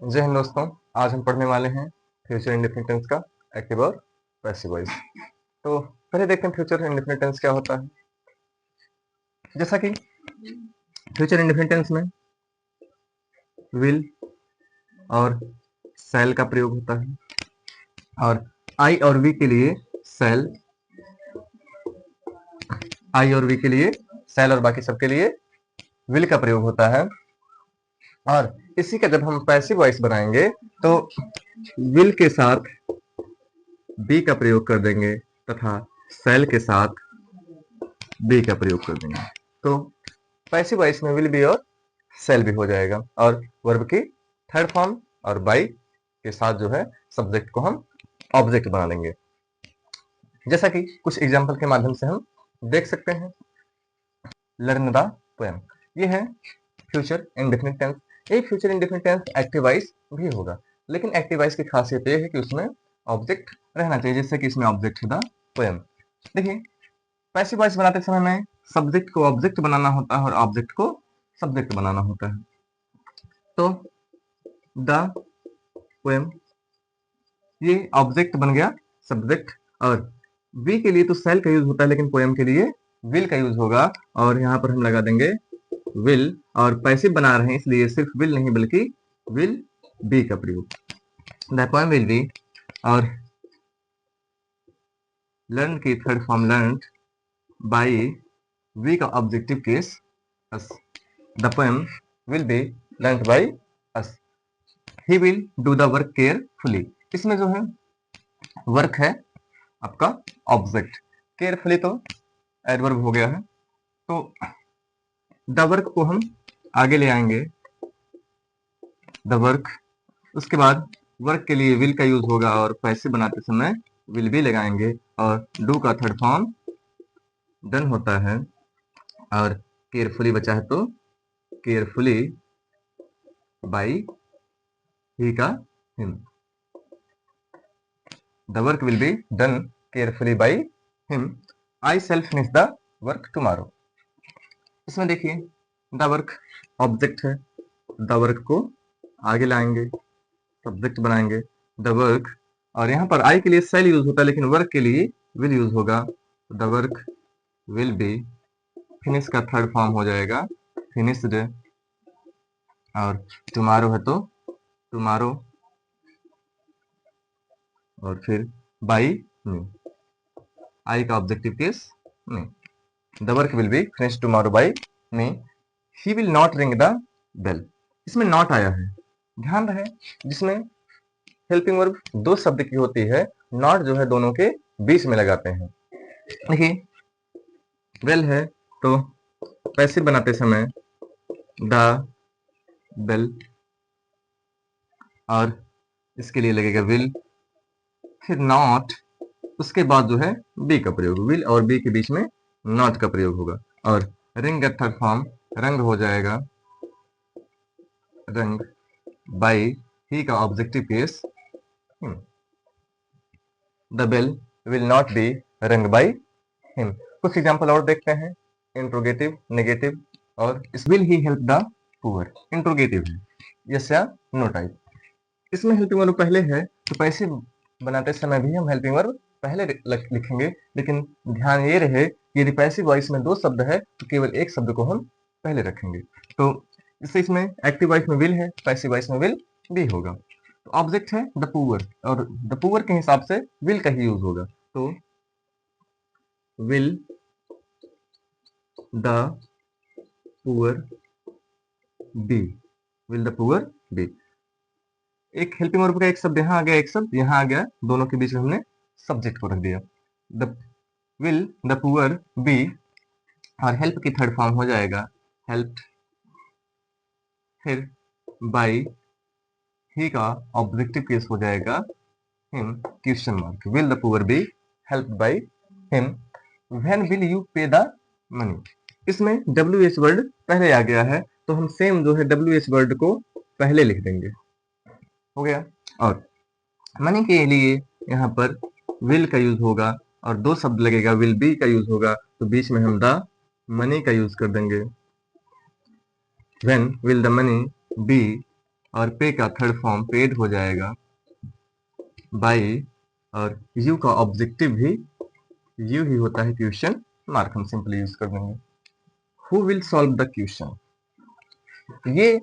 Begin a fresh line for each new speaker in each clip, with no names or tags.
जय हिंद दोस्तों। आज हम पढ़ने वाले हैं फ्यूचर इंडेफिनिट टेंस का एक्टिव और पैसिव वॉइस। तो पहले देखते हैं फ्यूचर इंडेफिनिट टेंस क्या होता है। जैसा कि फ्यूचर इंडेफिनिट टेंस में विल और शैल का प्रयोग होता है और आई और वी के लिए शैल, आई और वी के लिए शैल और बाकी सबके लिए विल का प्रयोग होता है। और इसी का जब हम पैसिव वॉइस बनाएंगे तो विल के साथ बी का प्रयोग कर देंगे तथा शैल के साथ बी का प्रयोग कर देंगे। तो पैसिव वॉइस में विल बी और शैल भी हो जाएगा और वर्ब की थर्ड फॉर्म और बाई के साथ जो है सब्जेक्ट को हम ऑब्जेक्ट बना लेंगे। जैसा कि कुछ एग्जाम्पल के माध्यम से हम देख सकते हैं। लर्न द पोएम, ये है फ्यूचर इंडेफिनिट टेंस। ये future indefinite tense active voice भी होगा, लेकिन एक्टिव वॉइस की खासियत ये है कि उसमें ऑब्जेक्ट रहना चाहिए, जैसे कि इसमें ऑब्जेक्ट है द पोएम। देखिए, पैसिव वॉइस बनाते समय में सब्जेक्ट को ऑब्जेक्ट बनाना होता है और ऑब्जेक्ट को सब्जेक्ट बनाना होता है। तो द पोएम ये ऑब्जेक्ट बन गया सब्जेक्ट, और वी के लिए तो सेल का यूज होता है लेकिन पोएम के लिए विल का यूज होगा। और यहाँ पर हम लगा देंगे विल, और पैसिव बना रहे हैं इसलिए सिर्फ विल नहीं बल्कि विल बी का प्रयोग। द पोएम विल बी, और लर्न की third form learn by we का objective case us. The poem will be learn by us. He will do the work carefully, इसमें जो है वर्क है आपका ऑब्जेक्ट, केयरफुली तो एडवर्ब हो गया है। तो द वर्क को हम आगे ले आएंगे, द वर्क, उसके बाद वर्क के लिए विल का यूज होगा और पैसिव बनाते समय विल भी लगाएंगे, और डू का थर्ड फॉर्म डन होता है, और केयरफुली बचा है तो केयरफुली बाई ही का him. The work will be done carefully by him. I shall finish the work tomorrow. इसमें देखिए द वर्क ऑब्जेक्ट है, द वर्क को आगे लाएंगे, सब्जेक्ट बनाएंगे द वर्क, और यहाँ पर आई के लिए सेल यूज होता है लेकिन वर्क के लिए विल यूज होगा। The work will be, finish का थर्ड फॉर्म हो जाएगा फिनिश्ड, और टुमारो है तो टुमारो, और फिर बाई मी, आई का objective case me. The work will be finish tomorrow by me. He will not ring the bell, इसमें नॉट आया है, ध्यान रहे जिसमें हेल्पिंग वर्ब दो शब्द की होती है, नॉट जो है दोनों के बीच में लगाते हैं। देखिए बेल है तो पैसिव बनाते समय द बेल, और इसके लिए लगेगा विल, फिर नॉट, उसके बाद जो है बी का प्रयोग, विल और बी के बीच में नॉट का प्रयोग होगा, और रिंग का थर्ड फॉर्म रंग हो जाएगा रंग बाई ही का objective case him. The bell will not be rung by him. कुछ एग्जांपल और देखते हैं, इंट्रोगेटिव, नेगेटिव, और इस will he help the poor, interrogative है, यस या नो टाइप। इसमें हेल्पिंग वर्ब पहले है तो पैसिव बनाते समय भी हम हेल्पिंग वर्ब पहले लिखेंगे, लेकिन ध्यान ये रहे यदि पैसिव वॉइस में दो शब्द है तो केवल एक शब्द को हम पहले रखेंगे। तो इससे इसमें एक्टिव वॉइस में विल है, पैसिव वॉइस में विल भी होगा। तो ऑब्जेक्ट है द पुअर, और द पुअर के हिसाब से विल का ही यूज होगा। तो will the poor be, will the poor be. एक हेल्पिंग वर्ब का एक शब्द यहाँ आ गया, एक शब्द यहाँ आ गया, दोनों के बीच में हमने सब्जेक्ट को रख दिया। The will the poor be, और हेल्प की थर्ड फॉर्म हो जाएगा हेल्प्ड, फिर बाई ही का ऑब्जेक्टिव केस हो जाएगा him question mark. Will the poor be helped by him. When will you पे द मनी, इसमें WH वर्ड पहले आ गया है तो हम सेम जो है WH वर्ड को पहले लिख देंगे, हो गया। और मनी के लिए यहाँ पर विल का यूज होगा और दो शब्द लगेगा, विल बी का यूज होगा तो बीच में हम द मनी का यूज कर देंगे। When will the money be और पे का थर्ड फॉर्म पेड हो जाएगा बाई, और यू का ऑब्जेक्टिव भी यू ही होता है, क्वेश्चन मार्क हम सिंपली यूज कर देंगे। Who will solve the question, ये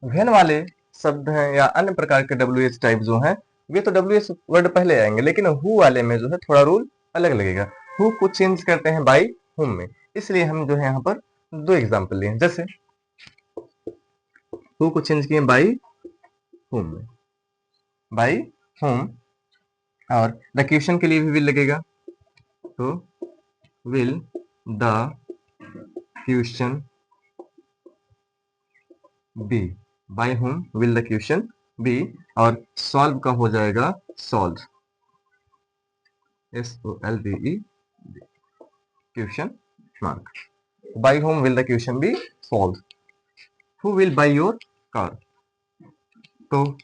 वेन वाले शब्द हैं या अन्य प्रकार के WH टाइप जो हैं, वे तो WH वर्ड पहले आएंगे, लेकिन हु वाले में जो है थोड़ा रूल अलग लगेगा। हु को चेंज करते हैं बाई हुम में, इसलिए हम जो है यहाँ पर दो एग्जाम्पल लिए हैं। जैसे हु को चेंज किए बाई हुम में, बाई हुम, और द क्वेश्चन के लिए भी विल लगेगा, तो will the question be, by whom will the question be, और सॉल्व का हो जाएगा solve, SOLVE, question mark. By whom will the question be solve. Who will buy your car, तो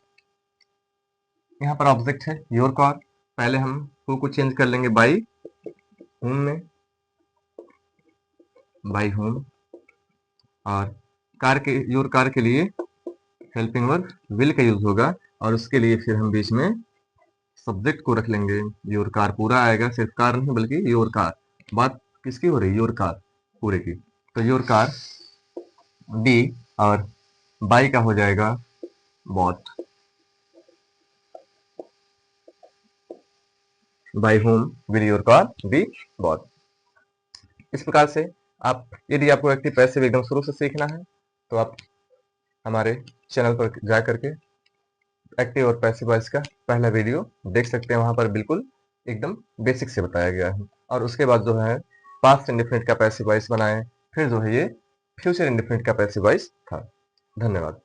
यहाँ पर ऑब्जेक्ट है योर कार, पहले हम हु को चेंज कर लेंगे बाय हुम में, बाय हुम, और कार के योर कार के लिए हेल्पिंग वर्ब विल का यूज होगा, और उसके लिए फिर हम बीच में सब्जेक्ट को रख लेंगे। योर कार पूरा आएगा, सिर्फ कार नहीं बल्कि योर कार, बात किसकी हो रही है, योर कार पूरे की, तो योर कार डी, और बाई का हो जाएगा bought, by whom will your car be bought. इस प्रकार से आप, यदि आपको एक्टिव पैसिव एकदम शुरू से सीखना है तो आप हमारे चैनल पर जा करके एक्टिव और पैसिव वॉइस का पहला वीडियो देख सकते हैं, वहां पर बिल्कुल एकदम बेसिक से बताया गया है। और उसके बाद जो है पास्ट इंडेफिनिट का पैसिव वॉइस बनाएं, फिर जो है ये फ्यूचर इंडेफिनिट का पैसिव वॉइस था। धन्यवाद।